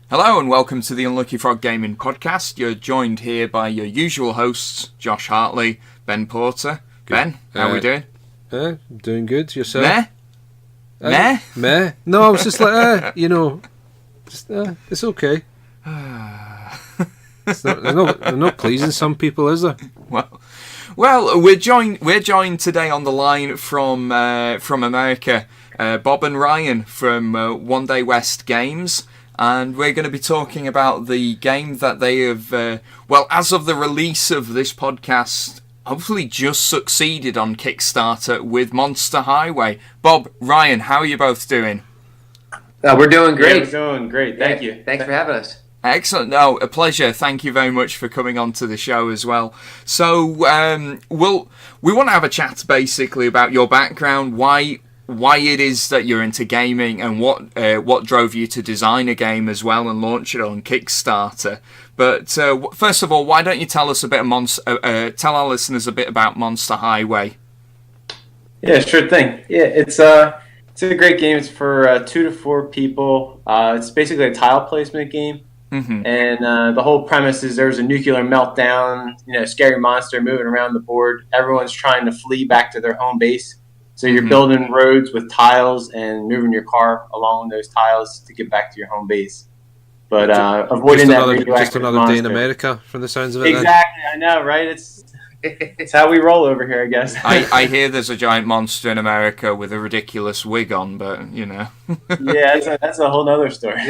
Hello and welcome to the Unlucky Frog Gaming Podcast. You're joined here by your usual hosts, Josh Hartley, Ben Porter. Good. Ben, how are we doing? Doing good. Yourself? Meh? Meh? Meh? No, I was just like, it's okay. They're not pleasing some people, is there? Well, we're joined today on the line from America, Bob and Ryan from One Day West Games. And we're going to be talking about the game that they have, as of the release of this podcast, hopefully just succeeded on Kickstarter with Monster Highway. Bob, Ryan, how are you both doing? We're doing great. Yeah, we're doing great. Thank you. Thanks for having us. Excellent. No, a pleasure. Thank you very much for coming on to the show as well. So, we want to have a chat basically about your background, why it is that you're into gaming, and what drove you to design a game as well and launch it on Kickstarter. But first of all, why don't you tell us a bit of tell our listeners a bit about Monster Highway? Yeah, sure thing. Yeah, it's a great game. It's for 2 to 4 people. It's basically a tile placement game. Mm-hmm. And the whole premise is there's a nuclear meltdown, scary monster moving around the board. Everyone's trying to flee back to their home base. So you're building roads with tiles and moving your car along those tiles to get back to your home base. But avoiding just another day in America, from the sounds of it. Exactly, I know, right? It's how we roll over here, I guess. I hear there's a giant monster in America with a ridiculous wig on, but Yeah, that's a whole other story.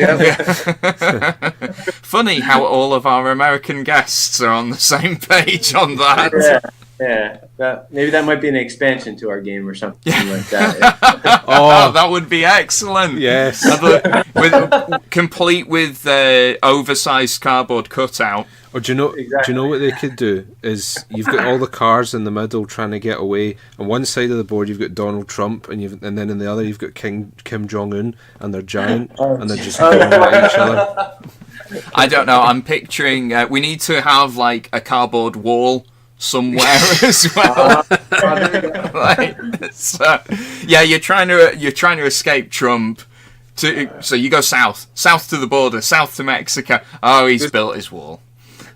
Funny how all of our American guests are on the same page on that. Yeah, maybe that might be an expansion to our game or something like that. Yeah. Oh, that would be excellent. Yes. Complete with oversized cardboard cutout. Or do you know what they could do? Is you've got all the cars in the middle trying to get away. On one side of the board you've got Donald Trump, and then in the other you've got Kim Jong Un, and they're giant, and they're just going at each other. I don't know. I'm picturing we need to have like a cardboard wall somewhere as well. You're trying to escape Trump. So you go south to the border, south to Mexico. Oh, he's built his wall.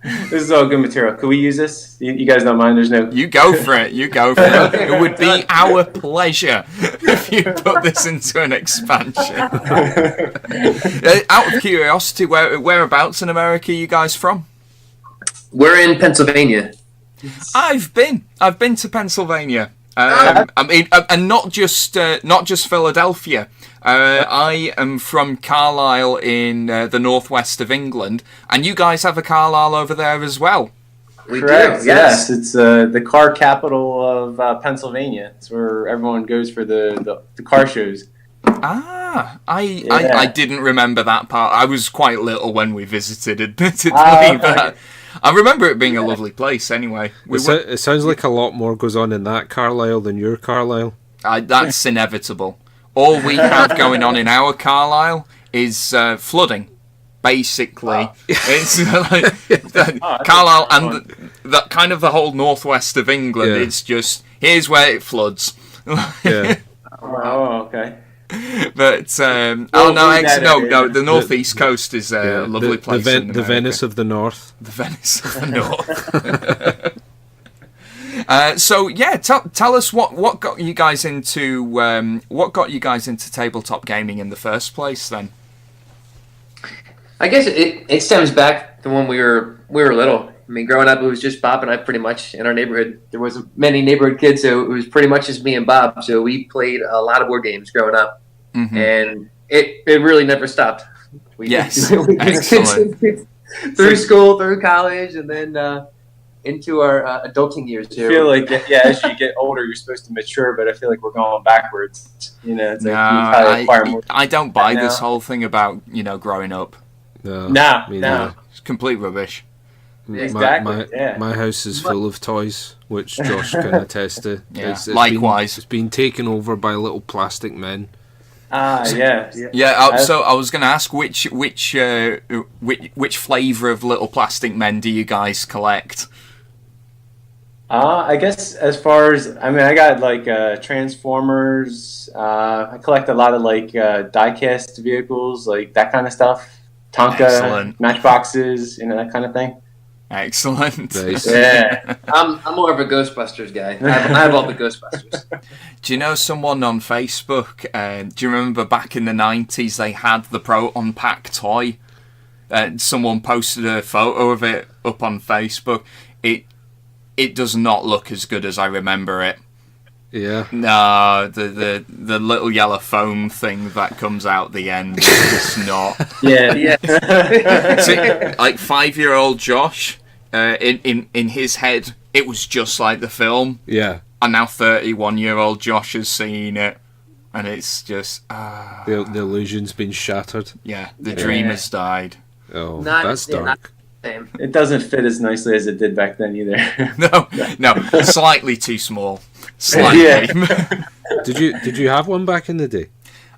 This is all good material. Could we use this? You guys don't mind? There's no. You go for it. It would be our pleasure if you put this into an expansion. Out of curiosity, whereabouts in America are you guys from? We're in Pennsylvania. I've been to Pennsylvania. And not just Philadelphia. I am from Carlisle in the northwest of England, and you guys have a Carlisle over there as well. We Correct. do. Yes, it's the car capital of Pennsylvania. It's where everyone goes for the car shows. I didn't remember that part. I was quite little when we visited, admittedly, but I remember it being a lovely place anyway. It sounds like a lot more goes on in that Carlisle than your Carlisle. That's inevitable. All we have going on in our Carlisle is flooding, basically. It's like Carlisle and the kind of the whole northwest of England. Yeah. It's just, here's where it floods. Yeah. Oh, okay. But the northeast coast is a lovely place. The Venice of the North. The Venice of the North. Tell us what got you guys into tabletop gaming in the first place then. I guess it stems back to when we were little. I mean, growing up, it was just Bob and I pretty much in our neighborhood. There wasn't many neighborhood kids, so it was pretty much just me and Bob. So we played a lot of board games growing up, and it really never stopped. Excellent. Through school, through college, and then into our adulting years. I feel like as you get older, you're supposed to mature, but I feel like we're going backwards. It's like I don't buy this whole thing about growing up. No. It's complete rubbish. Exactly. My house is full of toys, which Josh can attest to. Yeah. Likewise, it's been taken over by little plastic men. So I was going to ask which flavour of little plastic men do you guys collect? I guess as far as I got like Transformers. I collect a lot of like die-cast vehicles, like that kind of stuff. Tonka, Excellent. matchboxes, that kind of thing. Excellent. Nice. Yeah. I'm more of a Ghostbusters guy. I have all the Ghostbusters. Do you know someone on Facebook? Do you remember back in the 90s they had the Proton Pack toy? Someone posted a photo of it up on Facebook. It does not look as good as I remember it. Yeah. No, the little yellow foam thing that comes out the end is just not. Yeah. See, like 5-year-old Josh, in his head, it was just like the film. Yeah. And now 31-year-old Josh has seen it, and it's just The illusion's been shattered. yeah, the dream has died. Oh, Not- that's yeah, dark. Same. It doesn't fit as nicely as it did back then either. No, slightly too small. Slightly. Yeah. Did you have one back in the day?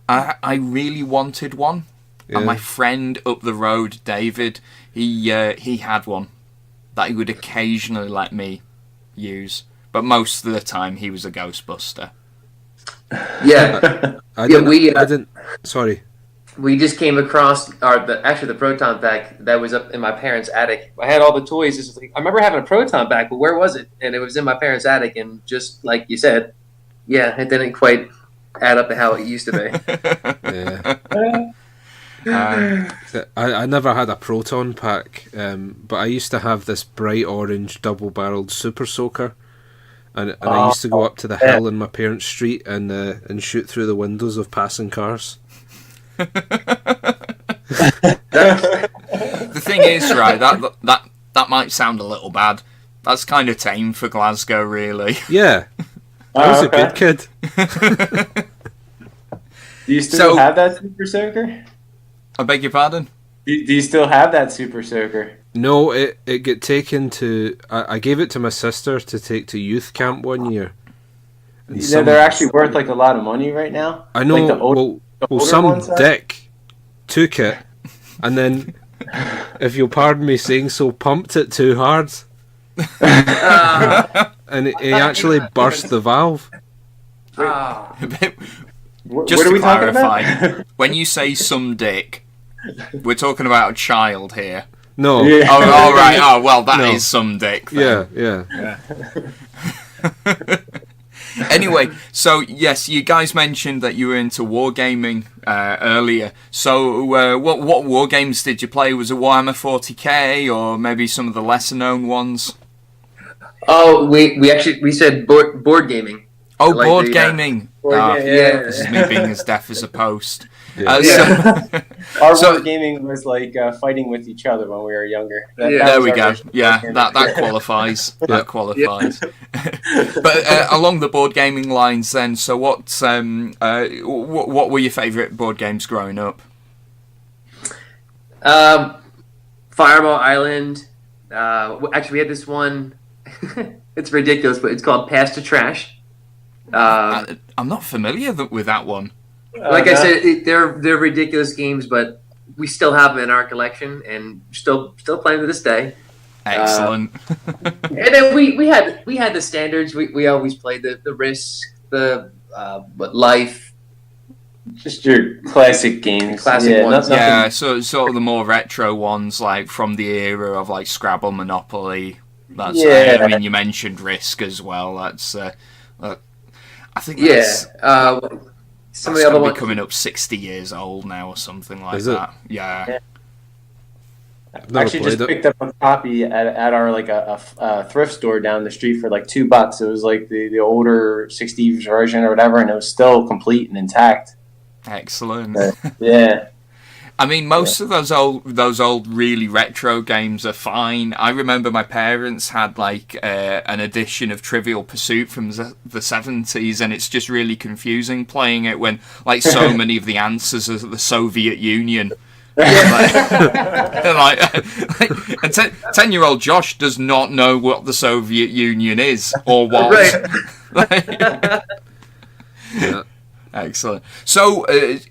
I really wanted one, Yeah. and my friend up the road, David, he had one that he would occasionally let me use, but most of the time he was a Ghostbuster. Yeah. I Yeah, didn't. Sorry. We just came across the proton pack that was up in my parents' attic. I had all the toys. It's like, I remember having a proton pack, but where was it? And it was in my parents' attic. And just like you said, yeah, it didn't quite add up to how it used to be. Yeah. I never had a proton pack, but I used to have this bright orange double-barreled super soaker, and I used to go up to the hill in my parents' street and shoot through the windows of passing cars. The thing is, right, that might sound a little bad. That's kind of tame for Glasgow, really. Yeah, I was a okay. good kid. Do you still So- have that super soaker? I beg your pardon? Do you still have that super soaker? No, it got taken to. I gave it to my sister to take to youth camp one year. And They're actually worth like a lot of money right now. I know. Like the old, well, older some ones are? dick took it, and then, if you'll pardon me saying so, pumped it too hard, and he actually burst the valve. What Just are to we talking clarify, about? when you say some dick, we're talking about a child here. No. Yeah. Oh, all right. Oh, well, that is No. some dick. Then. Yeah. Anyway, so yes, you guys mentioned that you were into wargaming earlier. So, what war games did you play? Was it Warhammer 40k or maybe some of the lesser known ones? Oh, we said board gaming. Oh, Like board the, gaming. board Ah, game, yeah. This is me being as deaf as a post. Yeah. So, Our So- war gaming was like fighting with each other when we were younger. Yeah. there was we our go. version of Yeah, war that gaming. qualifies. That qualifies. But along the board gaming lines, then. So, what were your favourite board games growing up? Fireball Island. Actually, we had this one. It's ridiculous, but it's called Pass to Trash. I'm not familiar with that one. Like I said, they're ridiculous games, but we still have them in our collection and still playing to this day. Excellent. And then we had the standards. We always played the Risk, the Life. just your classic games. Classic ones. nothing- Yeah, so sort of the more retro ones, like from the era of like Scrabble, Monopoly. That's Yeah. I mean, you mentioned Risk as well. That's I think Yeah. that's, Some that's of the other gonna be ones. coming up 60 years old now or something like Is it? that. Yeah. I've never Actually, just played it. picked up a copy at our like a thrift store down the street for like $2. It was like the older '60s version or whatever, and it was still complete and intact. Excellent. Yeah, I mean, most of those old really retro games are fine. I remember my parents had like an edition of Trivial Pursuit from the 70s, and it's just really confusing playing it when like so many of the answers are the Soviet Union. like, and 10-year-old Josh does not know what the Soviet Union is or was. Right. Yeah. Excellent. So,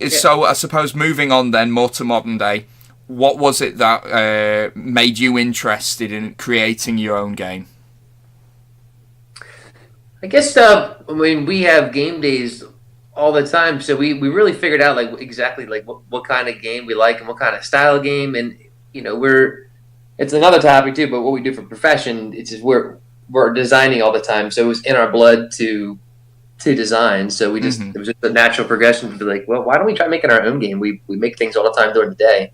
so I suppose moving on then, more to modern day, what was it that made you interested in creating your own game? I guess we have game days all the time, so we really figured out like exactly like what kind of game we like and what kind of style of game, and it's another topic too. But what we do for profession, it's just we're designing all the time, so it was in our blood to design. So we just it was just a natural progression to be like, well, why don't we try making our own game? We make things all the time during the day,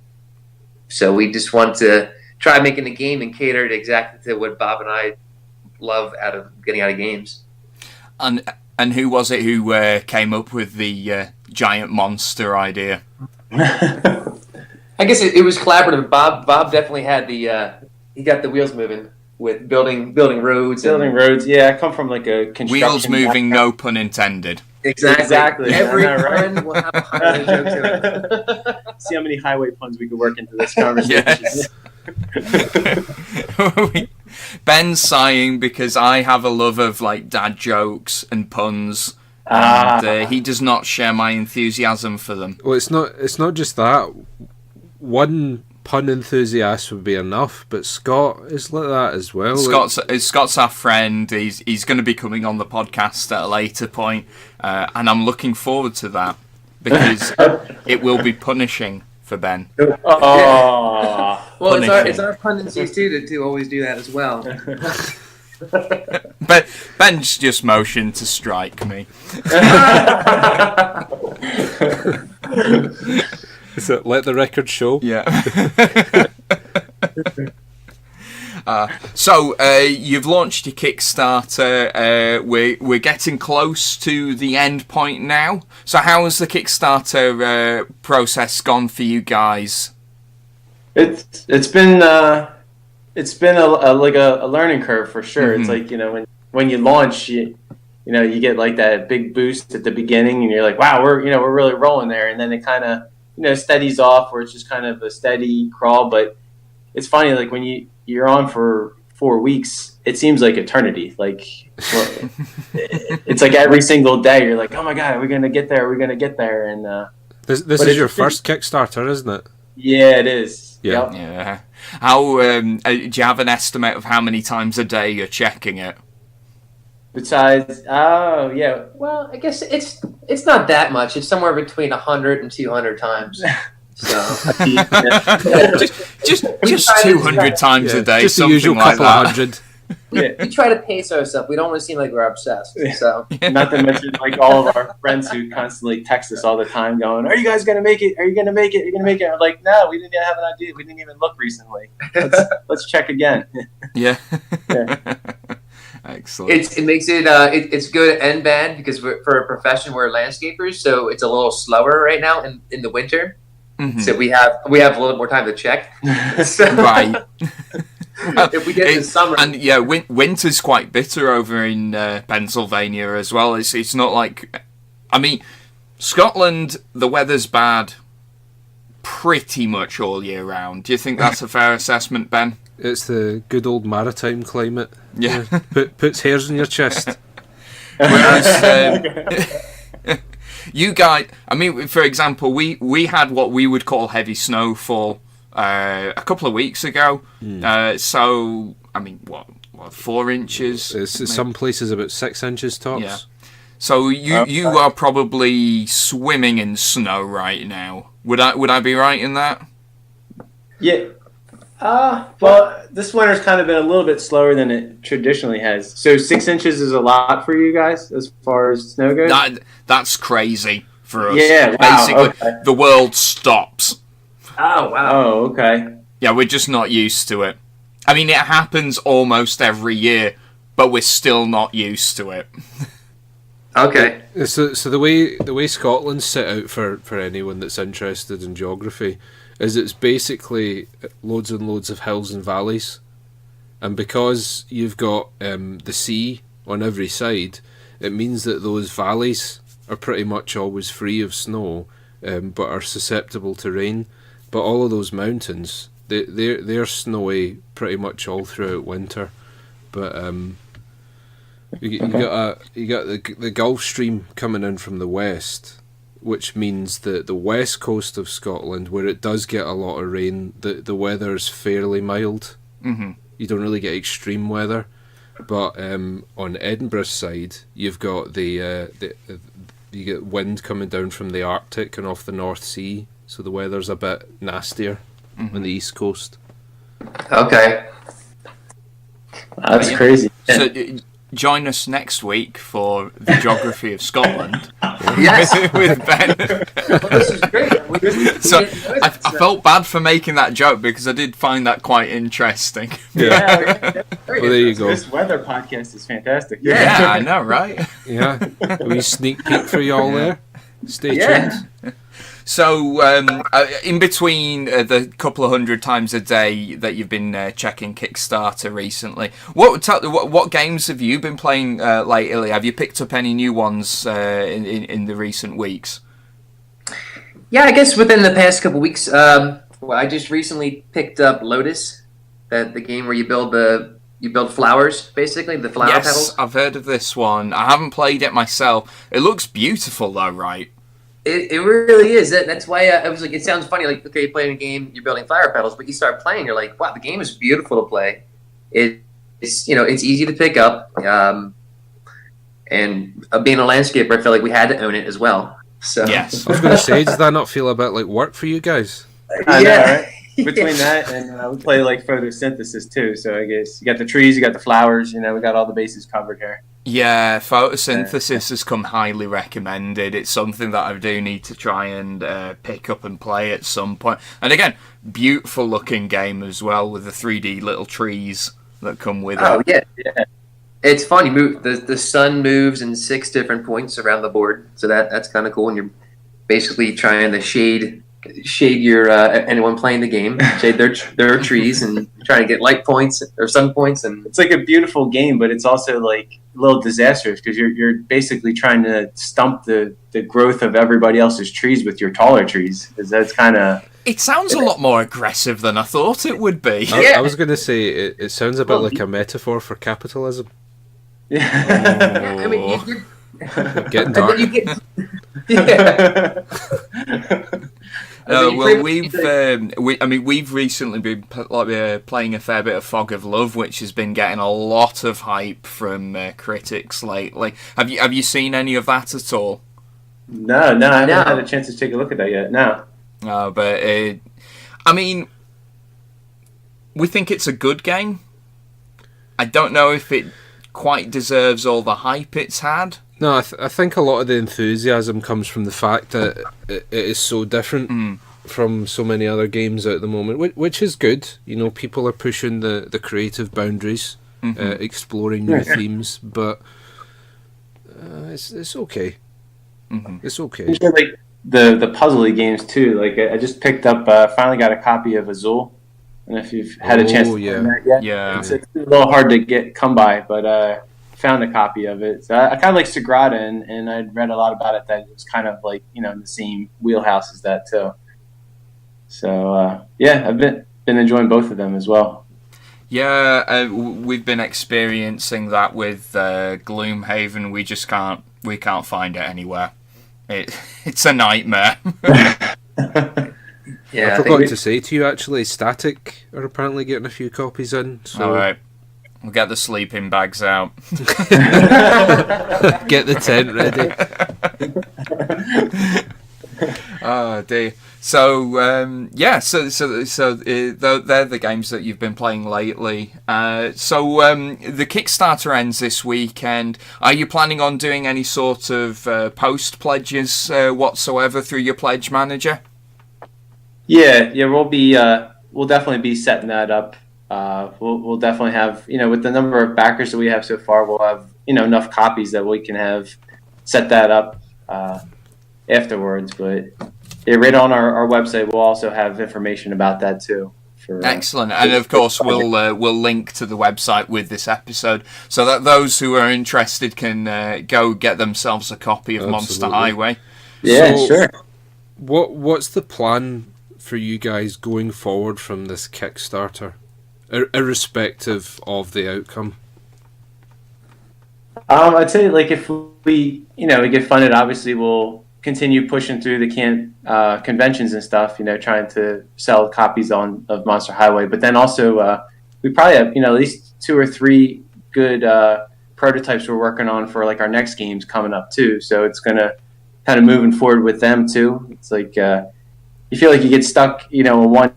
so we just want to try making the game and cater it exactly to what Bob and I love getting out of games. And who was it who came up with the giant monster idea? I guess it was collaborative. Bob definitely had he got the wheels moving with building roads. Roads, yeah. I come from like a construction wheels moving, background. No pun intended. Exactly. Every I know, right? pun will have a highway joke to it. See how many highway puns we could work into this conversation. Yes. Ben's sighing because I have a love of like dad jokes and puns, and he does not share my enthusiasm for them. Well, it's not just that. One pun enthusiast would be enough, but Scott is like that as well. Scott's our friend. He's going to be coming on the podcast at a later point, and I'm looking forward to that because it will be punishing for Ben. Oh. Well, it's our tendencies too to always do that as well. But Ben's just motioned to strike me. So let the record show. Yeah. So you've launched your Kickstarter. We're getting close to the end point now. So how has the Kickstarter process gone for you guys? It's been a learning curve for sure. It's like when you launch, you get like that big boost at the beginning, and you're like, wow, we're really rolling there, and then it kind of steadies off, where it's just kind of a steady crawl. But it's funny, like when you're on for 4 weeks, it seems like eternity. Like it's like every single day you're like, oh my god, are we gonna get there? Are we gonna get there? And this is your first Kickstarter, isn't it? Yeah, it is. Yeah. Yep. Yeah. How do you have an estimate of how many times a day you're checking it? Besides, oh yeah, Well, I guess it's not that much. It's somewhere between 100 and 200 times. So just 200 times a day, just the something usual like couple that. of hundred. we try to pace ourselves. We don't want to seem like we're obsessed. So not to mention like all of our friends who constantly text us all the time, going, "Are you guys gonna make it? Are you gonna make it? Are you gonna make it?" I'm like, "No, we didn't have an idea. We didn't even look recently. Let's check again." Yeah. Yeah. Excellent. it makes it it's good and bad because for a profession we're landscapers, so it's a little slower right now in the winter. Mhm. So we have a little more time to check. So, Right. if we get in the summer, And yeah, winter's quite bitter over in Pennsylvania as well. It's not like, I mean, Scotland, the weather's bad pretty much all year round. Do you think that's a fair assessment, Ben? It's the good old maritime climate. Yeah. Puts hairs in your chest. Whereas you guys, I mean, for example, we had what we would call heavy snowfall a couple of weeks ago. So, I mean, what 4 inches? It's some places about 6 inches tops. Yeah. So you are probably swimming in snow right now. Would I be right in that? Yeah. Well, this winter's kind of been a little bit slower than it traditionally has. So 6 inches is a lot for you guys as far as snow goes? That's crazy for us. Yeah, wow, Basically, okay. the world stops. oh wow, Oh, okay. Yeah, we're just not used to it. I mean, it happens almost every year, but we're still not used to it. okay. So the way Scotland's set out for anyone that's interested in geography is it's basically loads and loads of hills and valleys, and because you've got the sea on every side, it means that those valleys are pretty much always free of snow, but are susceptible to rain. But all of those mountains, they're snowy pretty much all throughout winter. But you got the Gulf Stream coming in from the west, which means that the west coast of Scotland, where it does get a lot of rain, the weather's fairly mild. Mm-hmm. You don't really get extreme weather. But on Edinburgh's side, you've got you get wind coming down from the Arctic and off the North Sea, so the weather's a bit nastier on the East Coast. Okay. That's crazy. So join us next week for the geography of Scotland. Yes. With Ben. This is great. So I felt bad for making that joke because I did find that quite interesting. Yeah. Well, there you go. This weather podcast is fantastic. Yeah, I know, right? Yeah, a wee sneak peek for y'all there. Stay tuned. So, in between the couple of hundred times a day that you've been checking Kickstarter recently, what games have you been playing lately? Have you picked up any new ones in the recent weeks? Yeah, I guess within the past couple weeks, I just recently picked up Lotus, the game where you build flowers, basically the flower petals. Yes, I've heard of this one. I haven't played it myself. It looks beautiful, though, right? It really is. That's why I was like, it sounds funny. Like, okay, you're playing a game, you're building flower petals, but you start playing, you're like, wow, the game is beautiful to play. It's easy to pick up. And being a landscaper, I feel like we had to own it as well. So Yes. I was going to say, does that not feel a bit like work for you guys? I know, right? Between that and we play like photosynthesis too. So I guess you got the trees, you got the flowers. We got all the bases covered here. Yeah, photosynthesis has come highly recommended. It's something that I do need to try and pick up and play at some point. And again, beautiful looking game as well with the 3D little trees that come with it. Oh yeah. It's fun. You move the sun moves in 6 different points around the board, so that's kind of cool. And you're basically trying to shade your anyone playing the game, shade their trees, and trying to get light points or sun points. And It's like a beautiful game, but it's also like a little disastrous because you're basically trying to stump the growth of everybody else's trees with your taller trees. Because that's kind of It sounds a lot more aggressive than I thought it would be. I was going to say, it sounds a bit like a metaphor for capitalism. yeah. I mean, you're Getting and dark. then you get yeah. Well, we've recently been playing a fair bit of Fog of Love, which has been getting a lot of hype from critics lately. Have you seen any of that at all? No, I haven't had a chance to take a look at that yet. No. But we think it's a good game. I don't know if it quite deserves all the hype it's had. No, I think a lot of the enthusiasm comes from the fact that it is so different from so many other games at the moment, which is good. People are pushing the creative boundaries, exploring new themes, but it's okay. It's okay. Usually, like the puzzly games too. Like I just picked up, finally got a copy of Azul. I don't know if you've had a chance to play that yet. Yeah. It's a little hard to come by, but found a copy of it. So I kind of like Sagrada, and I'd read a lot about it that it was kind of like in the same wheelhouse as that too. So I've been enjoying both of them as well. Yeah, we've been experiencing that with Gloomhaven. We can't find it anywhere. It's a nightmare. Yeah, I forgot to say to you, actually, Static are apparently getting a few copies in. So. All right. We'll get the sleeping bags out. Get the tent ready. Oh dear. So they're the games that you've been playing lately. So the Kickstarter ends this weekend. Are you planning on doing any sort of post pledges whatsoever through your pledge manager? Yeah, we'll definitely be setting that up. We'll definitely have, with the number of backers that we have so far, we'll have, enough copies that we can have set that up afterwards. But right on our website, we'll also have information about that too. Excellent, and of course we'll link to the website with this episode so that those who are interested can go get themselves a copy of Monster Highway. Yeah, so, sure. What's the plan for you guys going forward from this Kickstarter, irrespective of the outcome? I'd say if we get funded, obviously we'll continue pushing through the conventions and stuff, trying to sell copies of Monster Highway. But then also we probably have at least 2 or 3 good prototypes we're working on for like our next games coming up too. So it's gonna kind of moving forward with them too. It's like you feel like you get stuck, in one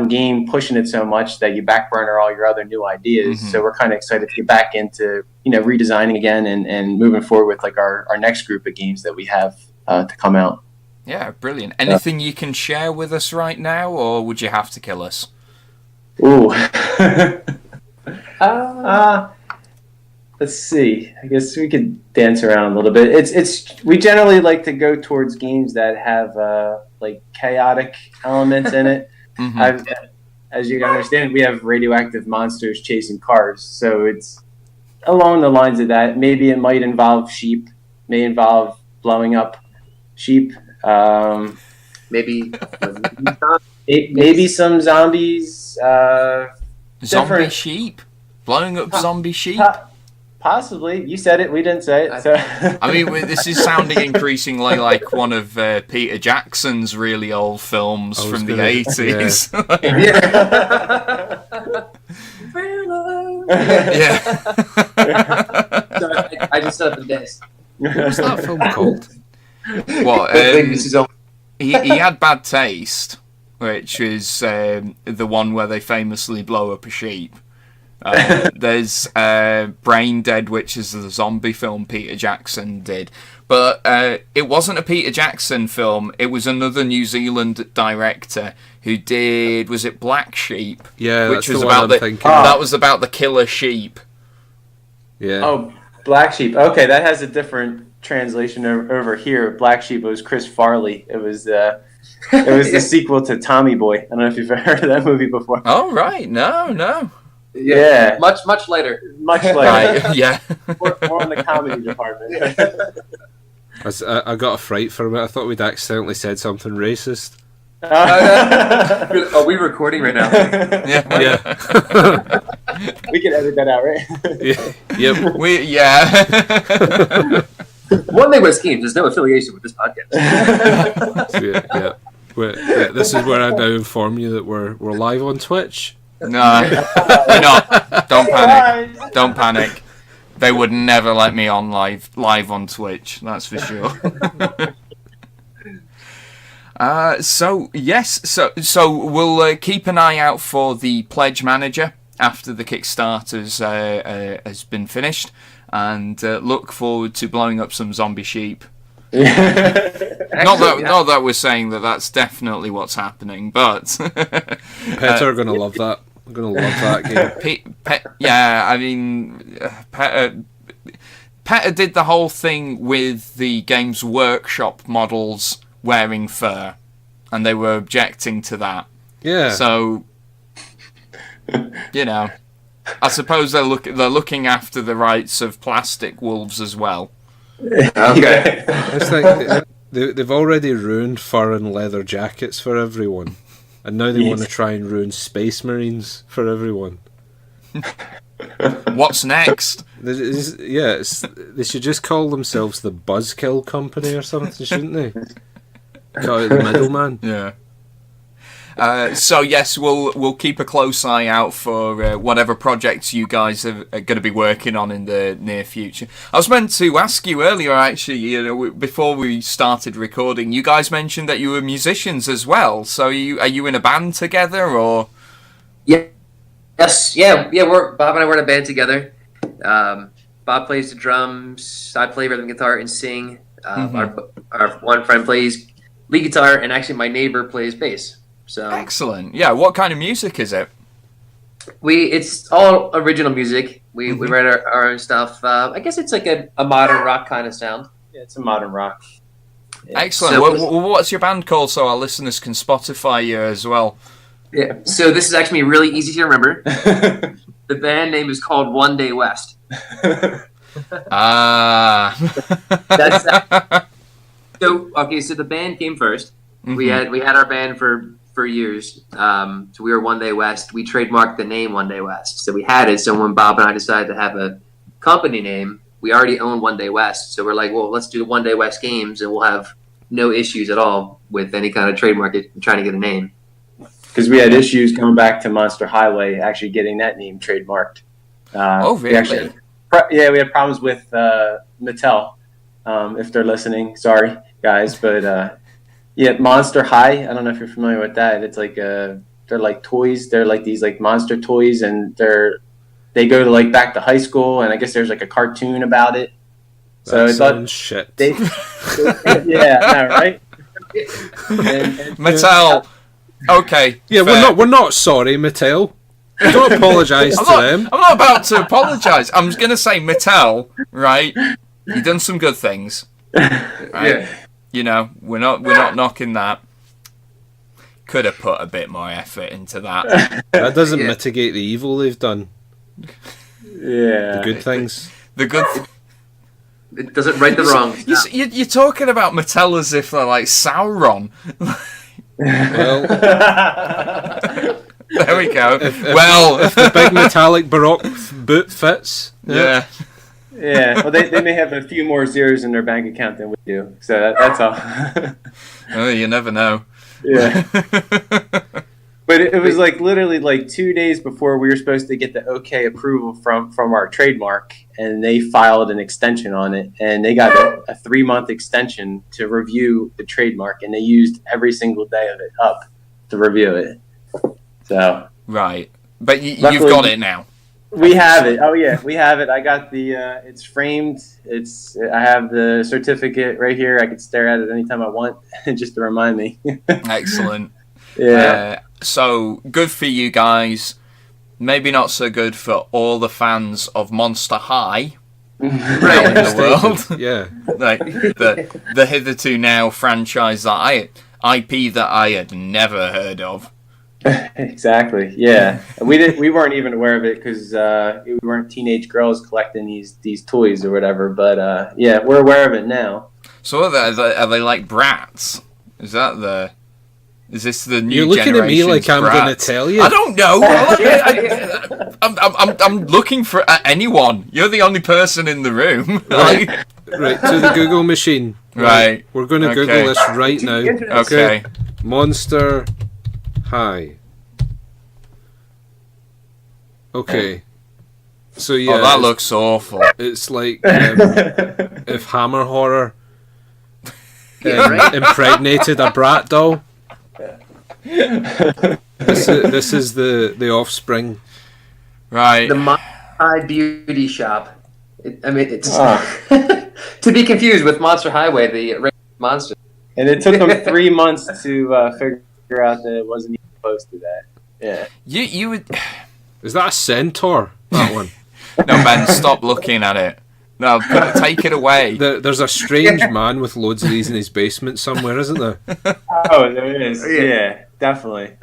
game pushing it so much that you backburner all your other new ideas. Mm-hmm. So we're kind of excited to get back into redesigning again and moving forward with like our next group of games that we have to come out. Yeah, brilliant. Anything you can share with us right now, or would you have to kill us? Ooh. Let's see. I guess we could dance around a little bit. We generally like to go towards games that have like chaotic elements in it. Mm-hmm. As you can understand, we have radioactive monsters chasing cars, so it's along the lines of that. Maybe it might involve sheep, may involve blowing up sheep. Maybe some zombies. Zombie sheep? Blowing up zombie sheep? Possibly. You said it. We didn't say it. So. I mean, this is sounding increasingly like one of Peter Jackson's really old films from the 80s. Yeah. Sorry, I just set up the desk. What was that film called? Well, he had Bad Taste, which is the one where they famously blow up a sheep. There's Brain Dead, which is the zombie film Peter Jackson did. But it wasn't a Peter Jackson film. It was another New Zealand director who did, was it Black Sheep? Yeah, which that's was the one about I'm thinking. that was about the killer sheep. Yeah. Oh, Black Sheep. Okay, that has a different translation over here. Black Sheep was Chris Farley. It was the sequel to Tommy Boy. I don't know if you've ever heard of that movie before. Oh, right. No. Yeah. Much later. Much later. Right, yeah. More in the comedy department. I got a fright for a minute. I thought we'd accidentally said something racist. Are we recording right now? Yeah. We can edit that out, right? Yep. One Day West Games has no affiliation with this podcast. Yeah. This is where I now inform you that we're live on Twitch. No, we're not. Don't panic. They would never let me on live on Twitch. That's for sure. So we'll keep an eye out for the pledge manager after the Kickstarter has been finished, and look forward to blowing up some zombie sheep. Not that we're saying that that's definitely what's happening, but Petter are gonna love that. I'm gonna love that game. I mean, Petter did the whole thing with the Games Workshop models wearing fur, and they were objecting to that. Yeah. So, I suppose they're looking after the rights of plastic wolves as well. Okay. It's like they've already ruined fur and leather jackets for everyone, and now they want to try and ruin space marines for everyone. What's next? They should just call themselves the Buzzkill Company or something, shouldn't they? Cut out the middleman. Yeah. So yes, we'll keep a close eye out for whatever projects you guys are going to be working on in the near future. I was meant to ask you earlier, actually, before we started recording, you guys mentioned that you were musicians as well. So are you in a band together, or? Yeah. Yes. Yeah. Bob and I were in a band together. Bob plays the drums. I play rhythm guitar and sing. Our one friend plays lead guitar, and actually my neighbor plays bass. So excellent. Yeah. What kind of music is it? It's all original music. We write our own stuff. I guess it's like a modern rock kind of sound. Yeah, it's a modern rock. Yeah. Excellent. So, what's your band called so our listeners can Spotify you as well? Yeah. So this is actually really easy to remember. The band name is called One Day West. That's that. So the band came first. Mm-hmm. We had our band for years. So we were One Day West. We trademarked the name One Day West. So we had it. So when Bob and I decided to have a company name, we already owned One Day West. So we're like, well, let's do the One Day West Games, and we'll have no issues at all with any kind of trademark trying to get a name. Because we had issues going back to Monster Highway, actually getting that name trademarked. Oh, really? we had problems with Mattel. If they're listening, sorry guys, but Monster High. I don't know if you're familiar with that. It's like they're like toys. They're like these like monster toys, and they go to like back to high school, and I guess there's like a cartoon about it. So that sounds shit. Yeah, right. and Mattel. Okay. Yeah, fair. we're not sorry, Mattel. Don't apologise to them. I'm not about to apologise. I'm just gonna say Mattel, right? You've done some good things, right? Yeah. You know, we're not knocking that. Could have put a bit more effort into that. That doesn't mitigate the evil they've done. Yeah. The good things. The good. It doesn't right the wrongs. You're talking about Mattel as if they're like Sauron. Well, There we go. if the big metallic Baroque boot fits. Yeah. Yeah, well, they may have a few more zeros in their bank account than we do, so that's all. Oh, you never know. Yeah. But it was like literally like 2 days before we were supposed to get the okay approval from our trademark, and they filed an extension on it, and they got a 3-month extension to review the trademark, and they used every single day of it up to review it. So Right, but you've Luckily- got it now. we have it. Oh yeah, we have it. I got the. It's framed. I have the certificate right here. I can stare at it anytime I want, just to remind me. Excellent. Yeah. So good for you guys. Maybe not so good for all the fans of Monster High out in the world. Yeah. Like the hitherto now franchise IP that I had never heard of. Exactly. Yeah. We weren't even aware of it because we weren't teenage girls collecting these toys or whatever. But yeah, we're aware of it now. So are they like brats? Is this the new You're looking at me like I'm going to brats? tell you. I don't know. I'm looking for anyone. You're the only person in the room. Right. Right, to the Google machine. Right. We're going to Okay. Google this right now. Okay. Monster High. Okay. So yeah, Oh, that looks awful. it's like if Hammer Horror impregnated a brat doll. This is the offspring. Right. The Monster High Beauty Shop. It's to be confused with Monster Highway, the regular monster. And it took them 3 months to figure out that it wasn't even close to that. Yeah. You would. Is that a centaur? That one. No, Ben, stop looking at it. No, take it away. There's a strange man with loads of these in his basement somewhere, isn't there? Oh, there it is. Yeah, definitely.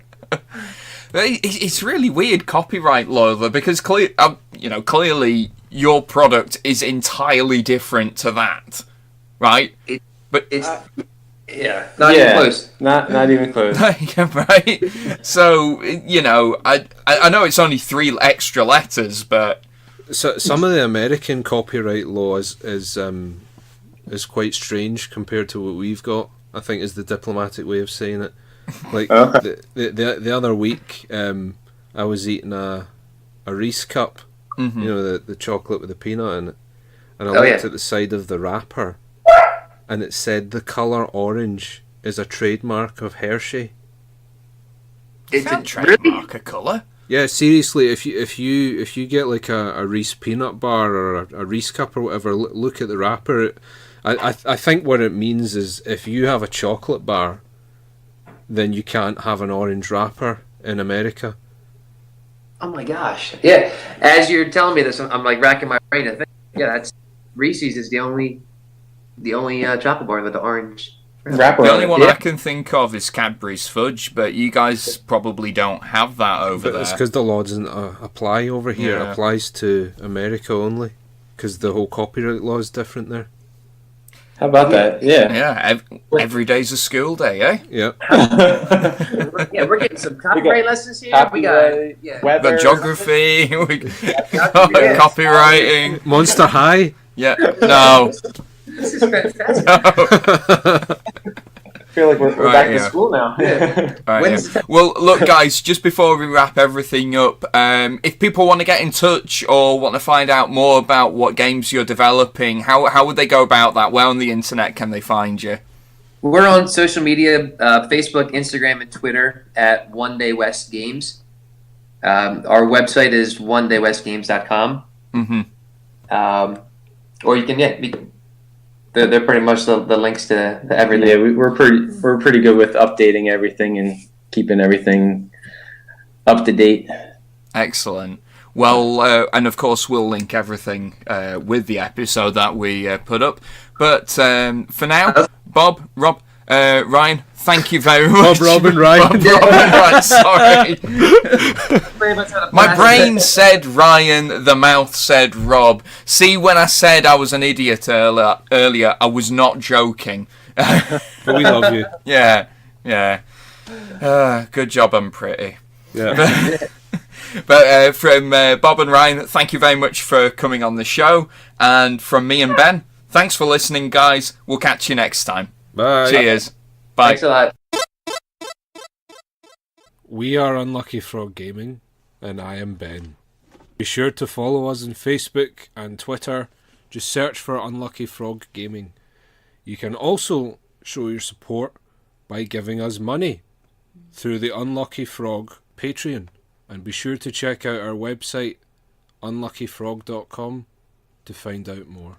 It's really weird copyright law though, because clearly your product is entirely different to that, right? Not even close. Not even close. Right. So I know it's only 3 extra letters, but So some of the American copyright law is quite strange compared to what we've got. I think is the diplomatic way of saying it. Like the other week, I was eating a Reese cup, mm-hmm. you know, the chocolate with the peanut in it, and I looked at the side of the wrapper, and it said the colour orange is a trademark of Hershey. it's a trademark of colour. Yeah, seriously, if you get like a Reese peanut bar or a Reese cup or whatever, look at the wrapper. I think what it means is if you have a chocolate bar, then you can't have an orange wrapper in America. Oh my gosh! Yeah, as you're telling me this, I'm like racking my brain. I think that's Reese's is the only chocolate bar with the orange Wrapper. The only one Yeah. I can think of is Cadbury's Fudge, but you guys probably don't have that over But it's there. because the law doesn't apply over here. It Yeah. applies to America only, because the whole copyright law is different there. How about that? Yeah. Yeah, every day's a school day, eh? Yeah. Yeah, we're getting some copyright lessons here. We got Copyright, We've weather. got geography, we got Yeah. copywriting. Monster High. Yeah, no. this is fantastic. No. feel like we're Right, back to yeah. school now. Right, yeah. Well, look, guys, just before we wrap everything up, if people want to get in touch or want to find out more about what games you're developing, how would they go about that? Where on the internet can they find you? We're on social media, Facebook, Instagram, and Twitter at One Day West Games. Our website is onedaywestgames.com. Mm-hmm. Or you can, they're pretty much the links to everything. Yeah, we're pretty good with updating everything and keeping everything up to date. Excellent. Well, and of course we'll link everything with the episode that we put up. But for now, Bob, Rob, Ryan, thank you very much. Bob, Rob, and Ryan. Bob, Rob, and Ryan, sorry. My brain said Ryan, the mouth said Rob. See, when I said I was an idiot earlier, I was not joking. But we love you. Yeah. Good job, I'm pretty. Yeah. But from Bob and Ryan, thank you very much for coming on the show. And from me and Ben, thanks for listening, guys. We'll catch you next time. Bye. Cheers. Bye. Thanks a lot. We are Unlucky Frog Gaming, and I am Ben. Be sure to follow us on Facebook and Twitter. Just search for Unlucky Frog Gaming. You can also show your support by giving us money through the Unlucky Frog Patreon. And be sure to check out our website, unluckyfrog.com, to find out more.